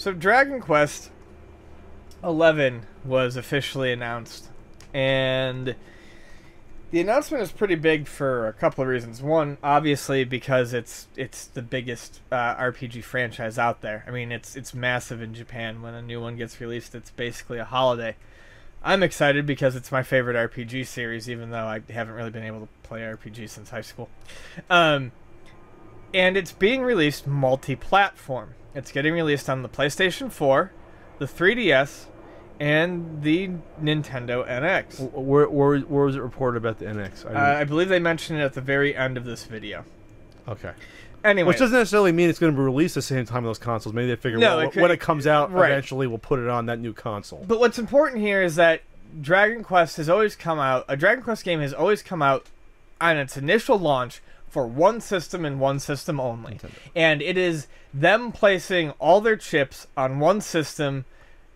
So Dragon Quest 11 was officially announced, and the announcement is pretty big for a couple of reasons. One, obviously, because it's the biggest RPG franchise out there. I mean, it's massive in Japan. When a new one gets released, it's basically a holiday. I'm excited because it's my favorite RPG series, even though I haven't really been able to play RPG since high school. And it's being released multi-platform. It's getting released on the PlayStation 4, the 3DS, and the Nintendo NX. Where was it reported about the NX? I believe they mentioned it at the very end of this video. Okay. Anyway, which doesn't necessarily mean it's going to be released at the same time of those consoles. Maybe they figure when it comes out, eventually we'll put it on that new console. But what's important here is that Dragon Quest has always come out. A Dragon Quest game has always come out on its initial launch for one system and one system only. Nintendo. And it is them placing all their chips on one system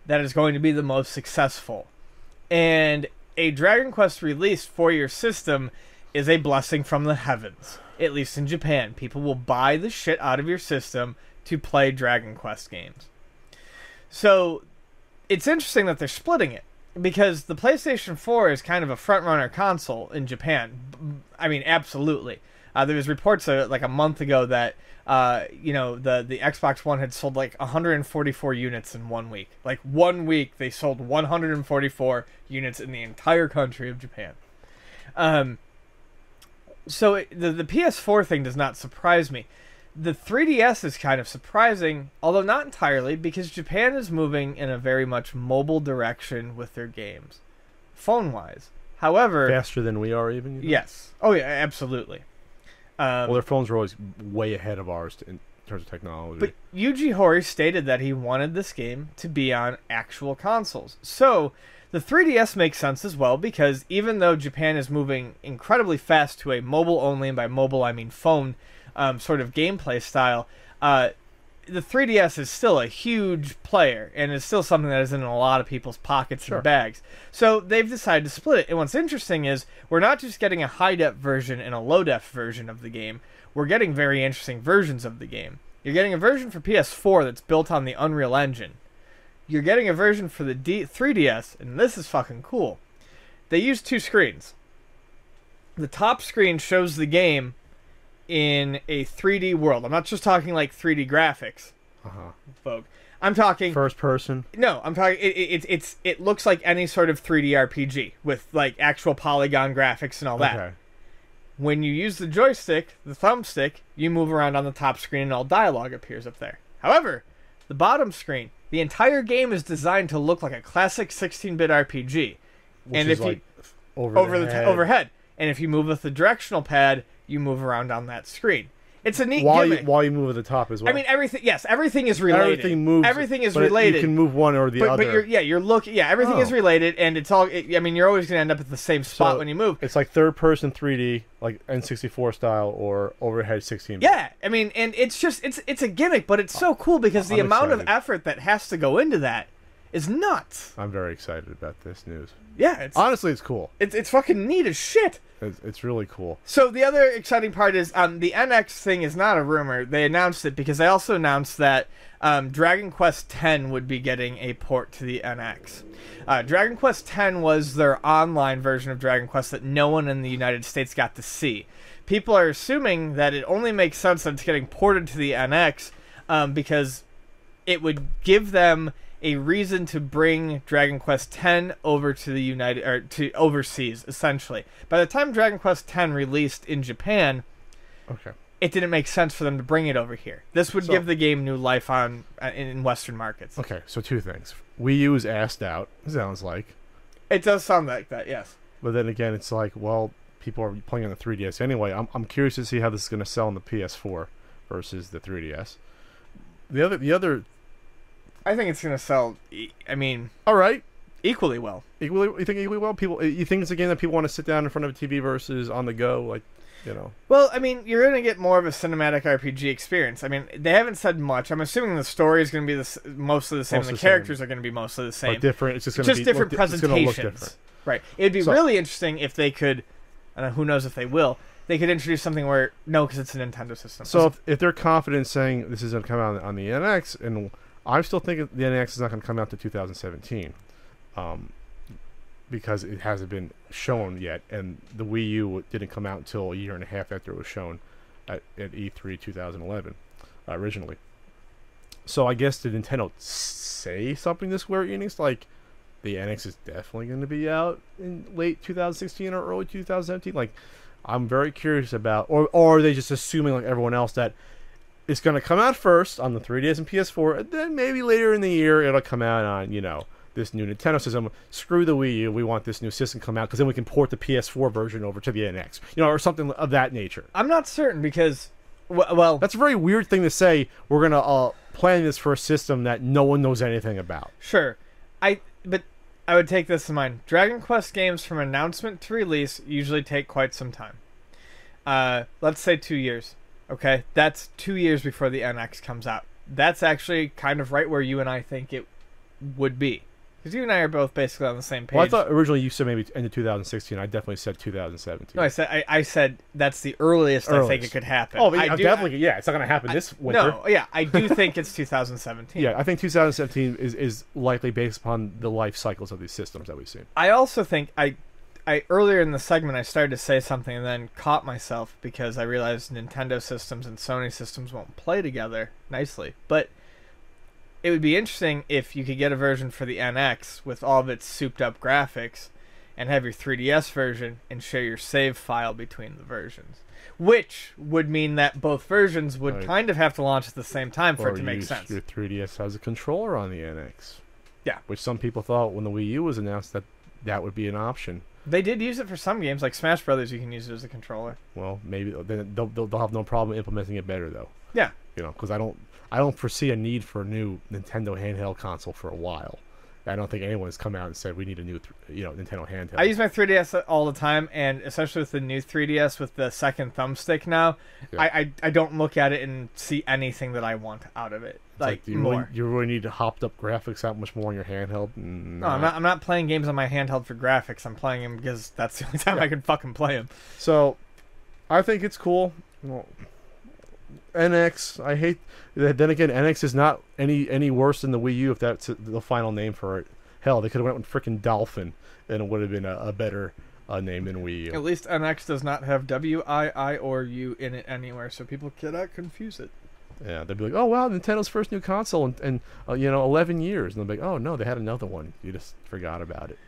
that is going to be the most successful. And a Dragon Quest release for your system is a blessing from the heavens. At least in Japan. People will buy the shit out of your system to play Dragon Quest games. So, it's interesting that they're splitting it. Because the PlayStation 4 is kind of a front-runner console in Japan. I mean, absolutely. There was reports like a month ago that the Xbox One had sold like 144 units in 1 week. Like 1 week, they sold 144 units in the entire country of Japan. So the PS4 thing does not surprise me. The 3DS is kind of surprising, although not entirely, because Japan is moving in a very much mobile direction with their games, phone-wise. However, faster than we are, even. Yes. Oh yeah, absolutely. Well, their phones are always way ahead of ours in terms of technology. But Yuji Horii stated that he wanted this game to be on actual consoles. So the 3DS makes sense as well, because even though Japan is moving incredibly fast to a mobile-only, and by mobile I mean phone, sort of gameplay style, the 3DS is still a huge player, and it's still something that is in a lot of people's pockets and bags. So they've decided to split it. And what's interesting is we're not just getting a high-def version and a low-def version of the game. We're getting very interesting versions of the game. You're getting a version for PS4 that's built on the Unreal Engine. You're getting a version for the 3DS, and this is fucking cool. They use two screens. The top screen shows the game in a 3D world. I'm not just talking like 3D graphics, folk. I'm talking first person. No, I'm talking. It looks like any sort of 3D RPG with like actual polygon graphics and all that. Okay. When you use the joystick, the thumbstick, you move around on the top screen and all dialogue appears up there. However, the bottom screen, the entire game is designed to look like a classic 16-bit RPG. Which and is if like you overhead, and if you move with the directional pad, you move around on that screen. It's a neat gimmick. While you move at the top as well. I mean, everything. Yes, everything is related. Everything moves. Everything is related. You can move one or the other. But you're looking. Yeah, everything is related, and it's all. I mean, you're always going to end up at the same spot when you move. It's like third-person 3D, like N64 style, or overhead 16. Yeah, I mean, and it's just it's a gimmick, but it's so cool because the amount of effort that has to go into that is nuts. I'm very excited about this news. Yeah, honestly, it's cool. It's fucking neat as shit. It's really cool. So the other exciting part is the NX thing is not a rumor. They announced it because they also announced that Dragon Quest X would be getting a port to the NX. Dragon Quest X was their online version of Dragon Quest that no one in the United States got to see. People are assuming that it only makes sense that it's getting ported to the NX because it would give them a reason to bring Dragon Quest X over to the to overseas, essentially. By the time Dragon Quest X released in Japan, it didn't make sense for them to bring it over here. This would give the game new life in Western markets. Okay, so two things. Wii U is assed out, it sounds like. It does sound like that, yes. But then again, it's like, well, people are playing on the 3DS anyway. I'm curious to see how this is going to sell on the PS4 versus the 3DS. The other I think it's going to sell, I mean... All right. Equally well. You think equally well? You think it's a game that people want to sit down in front of a TV versus on the go? Like, you know. Well, I mean, you're going to get more of a cinematic RPG experience. I mean, they haven't said much. I'm assuming the story is going to be mostly the same, and the characters are going to be mostly the same. But different. It's just going to be different presentations. It's look different. Right. It'd be really interesting if they could, and who knows if they will, they could introduce something where, no, because it's a Nintendo system. So if they're confident saying this is going to come out on the NX, and I'm still thinking the NX is not going to come out to 2017, because it hasn't been shown yet, and the Wii U didn't come out until a year and a half after it was shown at E3 2011 originally. So I guess did Nintendo say something to Square Enix like the NX is definitely going to be out in late 2016 or early 2017? Like, I'm very curious about, or are they just assuming like everyone else that it's going to come out first on the 3DS and PS4, and then maybe later in the year it'll come out on, you know, this new Nintendo system. Screw the Wii U, we want this new system to come out because then we can port the PS4 version over to the NX, you know, or something of that nature. I'm not certain because, well, that's a very weird thing to say. We're gonna plan this for a system that no one knows anything about. Sure, but I would take this in mind. Dragon Quest games from announcement to release usually take quite some time. Let's say 2 years. Okay, that's 2 years before the NX comes out. That's actually kind of right where you and I think it would be. Because you and I are both basically on the same page. Well, I thought originally you said maybe end of 2016. I definitely said 2017. No, I said that's the earliest I think it could happen. Oh, definitely, yeah. It's not going to happen this winter. No, yeah, I do think it's 2017. Yeah, I think 2017 is likely based upon the life cycles of these systems that we've seen. I also think I earlier in the segment I started to say something and then caught myself because I realized Nintendo systems and Sony systems won't play together nicely. But it would be interesting if you could get a version for the NX with all of its souped up graphics and have your 3DS version and share your save file between the versions. Which would mean that both versions would kind of have to launch at the same time for it to make sense. Your 3DS has a controller on the NX. Yeah. Which some people thought when the Wii U was announced that would be an option. They did use it for some games, like Smash Brothers. You can use it as a controller. Well, maybe then they'll have no problem implementing it better, though. Yeah. You know, because I don't foresee a need for a new Nintendo handheld console for a while. I don't think anyone's come out and said we need a new, Nintendo handheld. I use my 3DS all the time, and especially with the new 3DS with the second thumbstick now, yeah. I don't look at it and see anything that I want out of it. Like more. You really need to hopped up graphics that much more on your handheld? No, I'm not playing games on my handheld for graphics. I'm playing them because that's the only time I can fucking play them. So, I think it's cool. Well, NX, I hate. Then again, NX is not any worse than the Wii U if that's the final name for it. Hell, they could have went with freaking Dolphin, and it would have been a better name than Wii U. At least NX does not have W-I-I or U in it anywhere, so people cannot confuse it. Yeah, they'd be like, "Oh wow, Nintendo's first new console in 11 years," and they'll be like, "Oh no, they had another one. You just forgot about it."